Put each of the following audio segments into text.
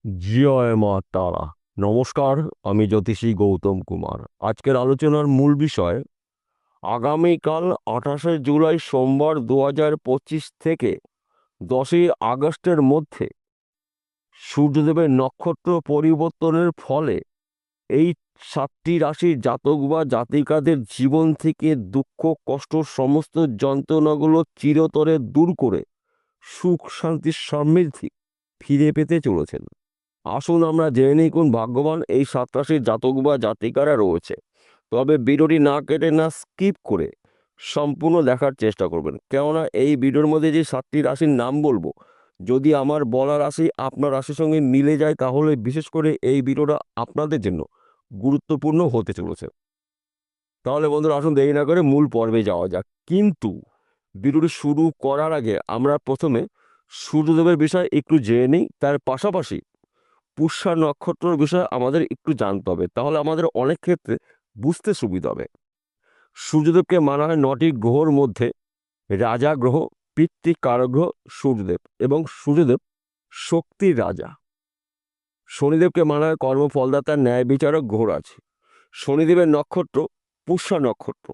জয় মা তারা। নমস্কার, আমি জ্যোতিষী গৌতম কুমার। আজকের আলোচনার মূল বিষয় আগামীকাল 28শে জুলাই সোমবার 2025 থেকে 10ই আগস্টের মধ্যে সূর্যদেবের নক্ষত্র পরিবর্তনের ফলে এই 7টি রাশির জাতক বা জাতিকাদের জীবন থেকে দুঃখ কষ্ট সমস্ত যন্ত্রণাগুলো চিরতরে দূর করে সুখ শান্তি সমৃদ্ধি ফিরে পেতে চলেছেন। আসুন আমরা জেনে নিই কোন ভাগ্যবান এই 7 রাশির জাতক বা জাতিকারা রয়েছে। তবে ভিডিওটি না কেটে না স্কিপ করে সম্পূর্ণ দেখার চেষ্টা করবেন, কেননা এই ভিডিওর মধ্যে যে 7টি রাশির নাম বলবো, যদি আমার বলা রাশি আপনার রাশির সঙ্গে মিলে যায় তাহলে বিশেষ করে এই ভিডিওটা আপনাদের জন্য গুরুত্বপূর্ণ হতে চলেছে। তাহলে বন্ধুরা, আসুন দেরি না করে মূল পর্বে যাওয়া যাক। কিন্তু ভিডিওটি শুরু করার আগে আমরা প্রথমে সূর্যদেবের বিষয়ে একটু জেনে নিই। তার পাশাপাশি পুষ্যা নক্ষত্রের বিষয়ে আমাদের একটু জানতে হবে, তাহলে আমাদের অনেক ক্ষেত্রে বুঝতে সুবিধা হবে। সূর্যদেবকে মানা হয় 9টি গ্রহর মধ্যে রাজা গ্রহ, পিতৃকারক গ্রহ সূর্যদেব, এবং সূর্যদেব শক্তির রাজা। শনিদেবকে মানা হয় কর্মফলদাতা ন্যায় বিচারক গ্রহরাজ। শনিদেবের নক্ষত্র পুষ্যা নক্ষত্র।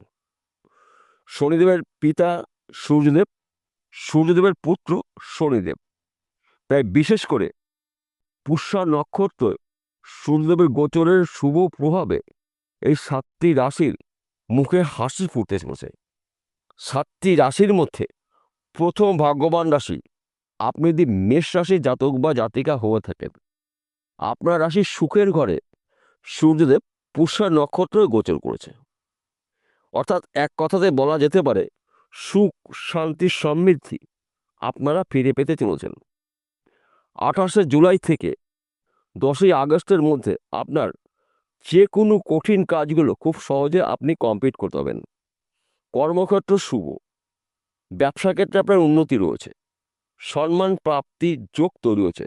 শনিদেবের পিতা সূর্যদেব, সূর্যদেবের পুত্র শনিদেব। তাই বিশেষ করে পুষ্যা নক্ষত্র সূর্যদেবের গোচরের শুভ প্রভাবে এই 7টি রাশির মুখে হাসি ফুটতে চলেছে। 7টি রাশির মধ্যে প্রথম ভাগ্যবান রাশি, আপনি যদি মেষ রাশির জাতক বা জাতিকা হয়ে থাকেন, আপনার রাশির সুখের ঘরে সূর্যদেব পুষ্যা নক্ষত্র গোচর করেছে। অর্থাৎ এক কথাতে বলা যেতে পারে সুখ শান্তি সমৃদ্ধি আপনারা ফিরে পেতে চলেছেন। 28শে জুলাই থেকে 10ই আগস্টের মধ্যে আপনার যে কোনো কঠিন কাজগুলো খুব সহজে আপনি কমপ্লিট করতে পারবেন। কর্মক্ষেত্র শুভ, ব্যবসা ক্ষেত্রে আপনার উন্নতি রয়েছে, সম্মান প্রাপ্তির যোগ তৈরি হয়েছে,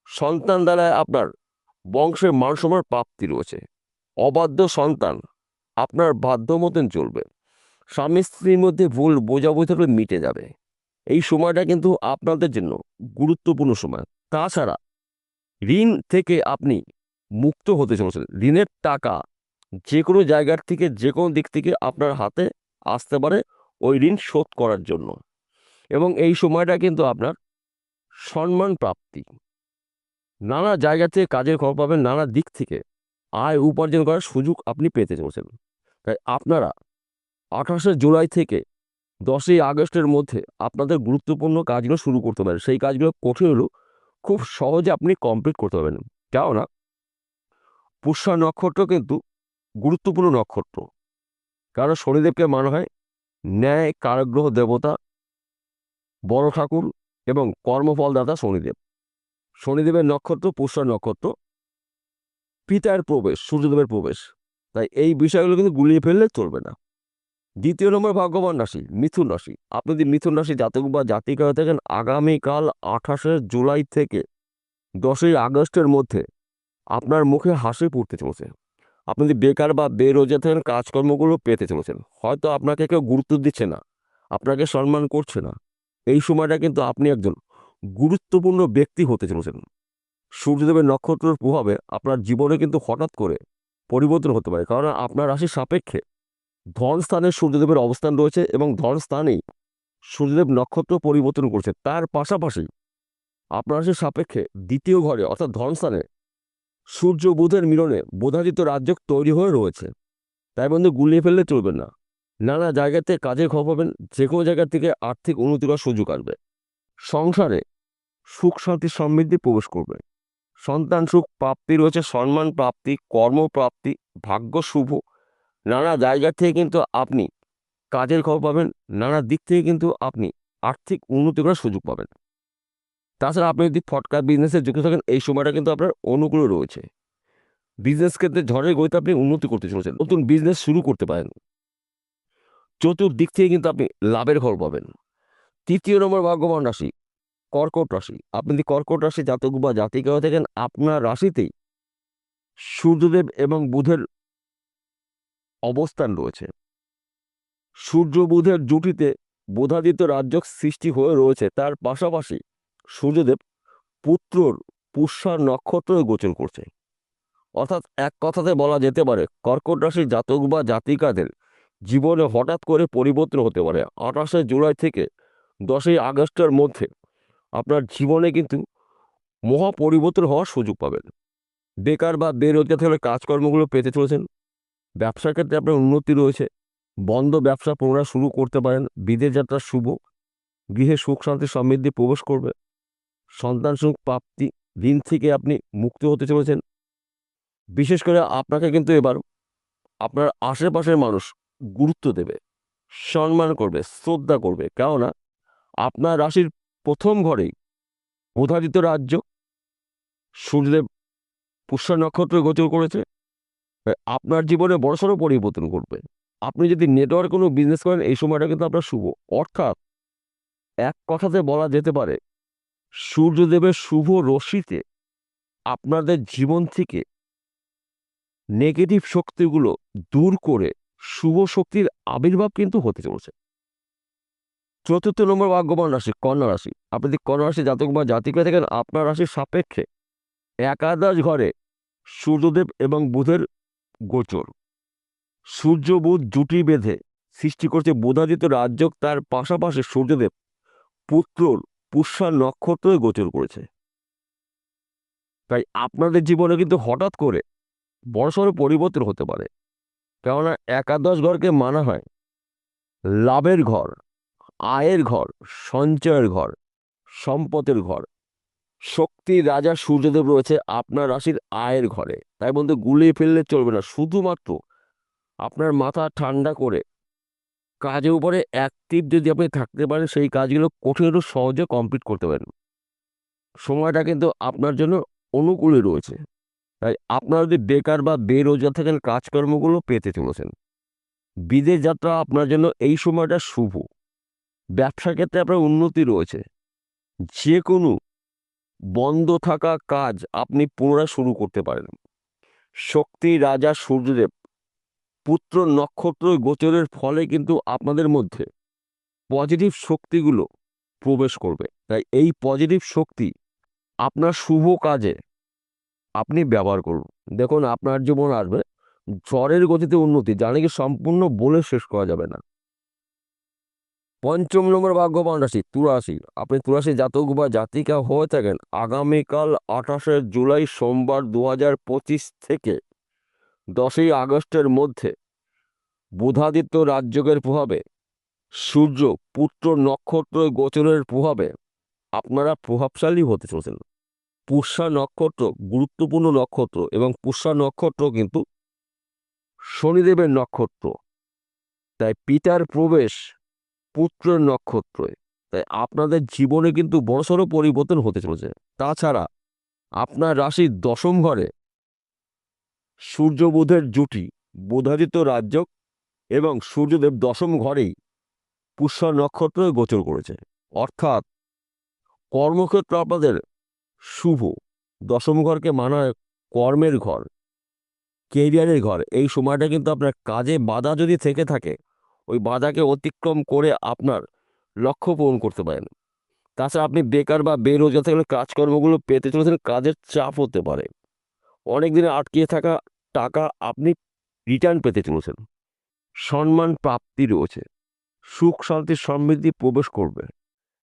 সন্তান দ্বারা আপনার বংশের মানসম্মান প্রাপ্তি রয়েছে, অবাধ্য সন্তান আপনার বাধ্য মতন চলবে, স্বামী স্ত্রীর মধ্যে ভুল বোঝাবুঝি থাকলে মিটে যাবে। এই সময়টা কিন্তু আপনাদের জন্য গুরুত্বপূর্ণ সময়। তাছাড়া ঋণ থেকে আপনি মুক্ত হতে চলেছেন। ঋণের টাকা যে কোনো জায়গার থেকে যে কোনো দিক থেকে আপনার হাতে আসতে পারে ওই ঋণ শোধ করার জন্য। এবং এই সময়টা কিন্তু আপনার সম্মান প্রাপ্তি, নানা জায়গা থেকে কাজের খবর পাবেন, নানা দিক থেকে আয় উপার্জন করার সুযোগ আপনি পেতে চলেছেন। তাই আপনারা 28শে জুলাই থেকে 10ই আগস্টের মধ্যে আপনাদের গুরুত্বপূর্ণ কাজগুলো শুরু করতে পারেন। সেই কাজগুলো কঠিন হলেও খুব সহজে আপনি কমপ্লিট করতে পারবেন। কেননা পুষ্যা নক্ষত্র কিন্তু গুরুত্বপূর্ণ নক্ষত্র, কারণ শনিদেবকে মানা হয় ন্যায় কারগ্রহ দেবতা, বড় ঠাকুর এবং কর্মফলদাতা শনিদেব। শনিদেবের নক্ষত্র পুষ্যা নক্ষত্র, পিতার প্রবেশ সূর্যদেবের প্রবেশ। তাই এই বিষয়গুলো কিন্তু গুলিয়ে ফেললে চলবে না। দ্বিতীয় নম্বর ভাগ্যবান রাশি মিথুন রাশি। আপনি যদি মিথুন রাশি জাতক বা জাতিকা হয়ে থাকেন, আগামীকাল 28শে জুলাই থেকে 10ই আগস্টের মধ্যে আপনার মুখে হাসি ফুটতে চলেছে। আপনি যদি বেকার বা বেরোজগার থাকেন, কাজকর্মগুলো পেতে চলেছেন। হয়তো আপনাকে কেউ গুরুত্ব দিচ্ছে না, আপনাকে সম্মান করছে না, এই সময়টা কিন্তু আপনি একজন গুরুত্বপূর্ণ ব্যক্তি হতে চলেছেন। সূর্যদেবের নক্ষত্রের প্রভাবে আপনার জীবনে কিন্তু হঠাৎ করে পরিবর্তন হতে পারে, কারণ আপনার রাশির সাপেক্ষে ধন স্থানে সূর্যদেবের অবস্থান রয়েছে এবং ধন স্থানেই সূর্যদেব নক্ষত্র পরিবর্তন করছে। তার পাশাপাশি আপনার রাশির সাপেক্ষে দ্বিতীয় ঘরে অর্থাৎ ধন স্থানে সূর্য বুধের মিলনে বোধাদিত্য রাজযোগ তৈরি হয়ে রয়েছে। তাই বন্ধু, গুলিয়ে ফেললে চলবে না। নানা জায়গাতে কাজের খবর পাবেন, যে কোনো জায়গা থেকে আর্থিক উন্নতি করার সুযোগ আসবে। সংসারে সুখ শান্তি সমৃদ্ধি প্রবেশ করবে। সন্তান সুখ প্রাপ্তি রয়েছে, সম্মান প্রাপ্তি, কর্মপ্রাপ্তি, ভাগ্য শুভ। নানা জায়গা থেকে কিন্তু আপনি কাজের খবর পাবেন, নানা দিক থেকে কিন্তু আপনি আর্থিক উন্নতি করার সুযোগ পাবেন। তাছাড়া আপনি যদি ফটকা বিজনেসে যুক্ত থাকেন, এই সময়টা কিন্তু আপনার অনুকূল রয়েছে। বিজনেস ক্ষেত্রে ঝড়ের গতিতে আপনি উন্নতি করতে চলেছেন, নতুন বিজনেস শুরু করতে পারেন। চতুর্দিক থেকে কিন্তু আপনি লাভের খবর পাবেন। তৃতীয় নম্বর ভাগ্যবান রাশি কর্কট রাশি। আপনি যদি কর্কট রাশি জাতক বা জাতিকা হয়ে থাকেন, আপনার রাশিতেই সূর্যদেব এবং বুধের অবস্থান রয়েছে। সূর্য বুধের জুটিতে বোধাদিত্য রাজযোগ সৃষ্টি হয়ে রয়েছে। তার পাশাপাশি সূর্যদেব পুত্রর পুষ্যা নক্ষত্র গোচর করছে। অর্থাৎ এক কথাতে বলা যেতে পারে কর্কট রাশির জাতক বা জাতিকাদের জীবনে হঠাৎ করে পরিবর্তন হতে পারে। 28শে জুলাই থেকে 10ই আগস্টের মধ্যে আপনার জীবনে কিন্তু মহা পরিবর্তন হওয়ার সুযোগ পাবেন। বেকার বা বেরোজগার থেকে কাজকর্মগুলো পেতে চলেছেন। ব্যবসার ক্ষেত্রে আপনার উন্নতি রয়েছে। বন্ধ ব্যবসা পুনরায় শুরু করতে পারেন। বিদেশ যাত্রা শুভ। গৃহে সুখ শান্তি সমৃদ্ধি প্রবেশ করবে। সন্তান সুখ প্রাপ্তি। ঋণ থেকে আপনি মুক্ত হতে চলেছেন। বিশেষ করে আপনাকে কিন্তু এবার আপনার আশেপাশের মানুষ গুরুত্ব দেবে, সম্মান করবে, শ্রদ্ধা করবে। কেননা আপনার রাশির প্রথম ঘরেই বুধাদিত্য রাজ্য, সূর্যদেব পুষ্যা নক্ষত্র গোচর করেছে। আপনার জীবনে বড়সড় পরিবর্তন করবে। আপনি যদি নেটওয়ার্ক কোনো বিজনেস করেন এই সময়টা কিন্তু আপনার শুভ। অর্থাৎ এক কথাতে বলা যেতে পারে সূর্যদেবের শুভ রশ্মিতে আপনাদের জীবন থেকে নেগেটিভ শক্তিগুলো দূর করে শুভ শক্তির আবির্ভাব কিন্তু হতে চলেছে। 4র্থ নম্বর ভাগ্যবান রাশি কন্যা রাশি। আপনি যদি কন্যা রাশি জাতক বা জাতিকা থাকেন, আপনার রাশির সাপেক্ষে একাদশ ঘরে সূর্যদেব এবং বুধের গোচর। সূর্য বুধ জুটি বেঁধে সৃষ্টি করছে বুধাদিত্য রাজ্য। তার পাশাপাশি সূর্যদেব পুত্রর পুষ্যা নক্ষত্রে গোচর করেছে। তাই আপনাদের জীবনে কিন্তু হঠাৎ করে বড়সড় পরিবর্তন হতে পারে। কেননা একাদশ ঘরকে মানা হয় লাভের ঘর, আয়ের ঘর, সঞ্চয়ের ঘর, সম্পদের ঘর। শক্তির রাজা সূর্যদেব রয়েছে আপনার রাশির আয়ের ঘরে। তাই বন্ধু গুলিয়ে ফেললে চলবে না। শুধুমাত্র আপনার মাথা ঠান্ডা করে কাজের উপরে অ্যাক্টিভ যদি আপনি থাকতে পারেন, সেই কাজগুলো কঠিন সহজে কমপ্লিট করতে পারেন। সময়টা কিন্তু আপনার জন্য অনুকূলে রয়েছে। তাই আপনারা যদি বেকার বা বেরোজগার থাকেন, কাজকর্মগুলো পেতে চলেছেন। বিদেশ যাত্রা আপনার জন্য এই সময়টা শুভ। ব্যবসার ক্ষেত্রে আপনার উন্নতি রয়েছে। যে কোনো বন্ধ থাকা কাজ আপনি পুনরায় শুরু করতে পারেন। শক্তি রাজা সূর্যদেব পুত্র নক্ষত্র গোচরের ফলে কিন্তু আপনাদের মধ্যে পজিটিভ শক্তিগুলো প্রবেশ করবে। তাই এই পজিটিভ শক্তি আপনার শুভ কাজে আপনি ব্যবহার করুন। দেখুন আপনার জীবন আসবে ঝড়ের গতিতে উন্নতি, যা নাকি সম্পূর্ণ বলে শেষ করা যাবে না। 5ম নম্বর ভাগ্যবান রাশি তুলা রাশি। আপনি তুলা রাশি জাতক বা জাতিকা হয়ে থাকেন, আগামীকাল 28শে জুলাই সোমবার 2025 থেকে 10ই আগস্টের মধ্যে বুধাদিত্য রাজযোগের প্রভাবে সূর্য পুত্র নক্ষত্র গোচরের প্রভাবে আপনারা প্রভাবশালী হতে চলেছেন। পুষ্যা নক্ষত্র গুরুত্বপূর্ণ নক্ষত্র এবং পুষ্যা নক্ষত্র কিন্তু শনিদেবের নক্ষত্র। তাই পিতার প্রবেশ পুত্রের নক্ষত্রে। তাই আপনাদের জীবনে কিন্তু বড়সড় পরিবর্তন হতে চলেছে। তাছাড়া আপনার রাশির 10ম ঘরে সূর্য বুধের জুটি, বুধাদিত্য রাজযোগ এবং সূর্যদেব 10ম ঘরেই পুষ্যা নক্ষত্রে গোচর করেছে। অর্থাৎ কর্মক্ষেত্র আপনাদের শুভ। 10ম ঘরকে মানা হয় কর্মের ঘর, কেরিয়ারের ঘর। এই সময়টা কিন্তু আপনার কাজে বাধা যদি থেকে থাকে, ওই বাধাকে অতিক্রম করে আপনার লক্ষ্য পূরণ করতে পারেন। তাছাড়া আপনি বেকার বা বেরোজগার থাকলে কাজকর্মগুলো পেতে চলেছেন। কাজের চাপ হতে পারে। অনেক দিনে আটকিয়ে থাকা টাকা আপনি রিটার্ন পেতে চলেছেন। সম্মান প্রাপ্তি রয়েছে। সুখ শান্তি সমৃদ্ধি প্রবেশ করবে।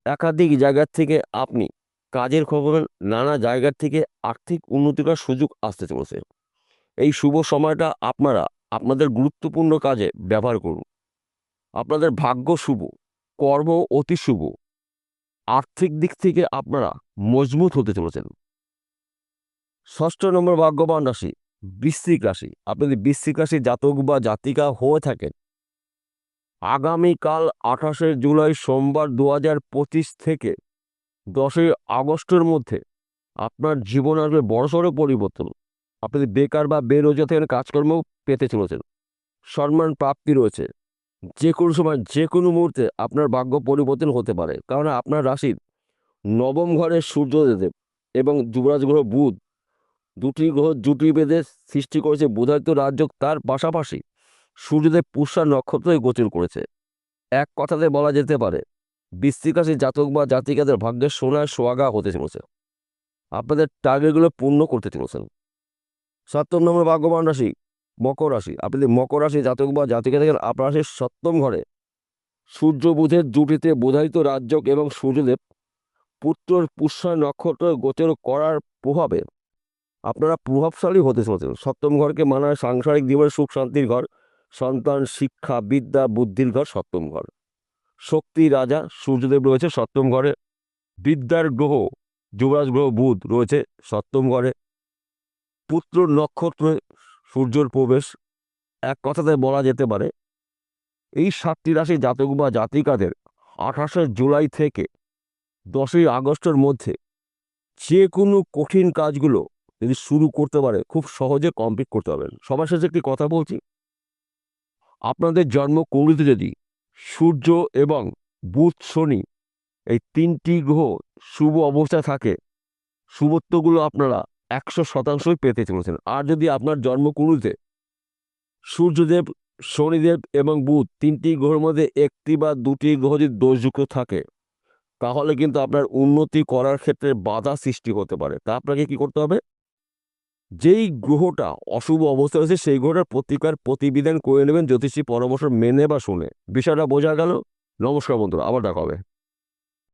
একাধিক জায়গার থেকে আপনি কাজের খবর পাবেন। নানা জায়গার থেকে আর্থিক উন্নতি করার সুযোগ আসতে চলেছে। এই শুভ সময়টা আপনারা আপনাদের গুরুত্বপূর্ণ কাজে ব্যবহার করুন। আপনাদের ভাগ্য শুভ, কর্ম অতি শুভ। আর্থিক দিক থেকে আপনারা মজবুত হতে চলেছেন। 6ষ্ঠ নম্বর ভাগ্যবান রাশি বৃশ্চিক রাশি। আপনি যদি বৃশ্চিক রাশি জাতক বা জাতিকা হয়ে থাকেন, আগামীকাল 28শে জুলাই সোমবার 2025 থেকে 10ই আগস্টের মধ্যে আপনার জীবন আসবে বড়সড় পরিবর্তন। আপনি যদি বেকার বা বেরোজগার থেকে কাজকর্ম পেতে চলেছেন। সম্মান প্রাপ্তি রয়েছে। যে কোনো সময় যে কোনো মুহূর্তে আপনার ভাগ্য পরিবর্তন হতে পারে। কারণ আপনার রাশির 9ম ঘরে সূর্যদেব এবং যুবরাজ গ্রহ বুধ, দুটি গ্রহ জুটি বেঁধে সৃষ্টি করেছে বুধাদিত্য রাজযোগ। তার পাশাপাশি সূর্যদেব পুষ্যা নক্ষত্রে গোচর করেছে। এক কথাতে বলা যেতে পারে বৃশ্চিক রাশির জাতক বা জাতিকাদের ভাগ্যের সোনায় সোহাগা হতে চলেছে। আপনাদের টার্গেটগুলো পূর্ণ করতে চলেছেন। 7 নম্বর ভাগ্যবান রাশি মকর রাশি। আপনি যদি মকর রাশি জাতক বা জাতিকা থাকেন, আপনার রাশির 7ম ঘরে সূর্য বুধের জুটিতে বোধায়িত রাজযোগ এবং সূর্যদেব পুত্র পুষ্যা নক্ষত্র গোচর করার প্রভাবে আপনারা প্রভাবশালী হতে চলেছেন। 7ম ঘরকে মানা হয় সাংসারিক জীবনের সুখ শান্তির ঘর, সন্তান, শিক্ষা, বিদ্যা, বুদ্ধির ঘর 7ম ঘর। শক্তি রাজা সূর্যদেব রয়েছে 7ম ঘরে। বিদ্যার গ্রহ যুবরাজ গ্রহ বুধ রয়েছে 7ম ঘরে। পুত্র নক্ষত্রে সূর্যর প্রবেশ। এক কথাতে বলা যেতে পারে এই 7টি রাশি জাতক বা জাতিকাদের 28শে জুলাই থেকে 10ই আগস্টের মধ্যে যে কোনো কঠিন কাজগুলো যদি শুরু করতে পারে খুব সহজে কমপ্লিট করতে পারবেন। সবার শেষে একটি কথা বলছি, আপনাদের জন্মকুণ্ডলিতে যদি সূর্য এবং বুধ শনি এই 3টি গ্রহ শুভ অবস্থায় থাকে, শুভত্বগুলো আপনারা 100% পেতে চলেছেন। আর যদি আপনার জন্মকুণ্ডলিতে সূর্যদেব, শনিদেব এবং বুধ 3টি গ্রহের মধ্যে একটি বা 2টি গ্রহ যদি দোষযুক্ত থাকে, তাহলে কিন্তু আপনার উন্নতি করার ক্ষেত্রে বাধা সৃষ্টি হতে পারে। তা আপনাকে কি করতে হবে, যেই গ্রহটা অশুভ অবস্থা রয়েছে সেই গ্রহটার প্রতিবিধান করে নেবেন জ্যোতিষী পরামর্শ মেনে বা শুনে। বিষয়টা বোঝা গেল? নমস্কার বন্ধুরা, আবার দেখা হবে।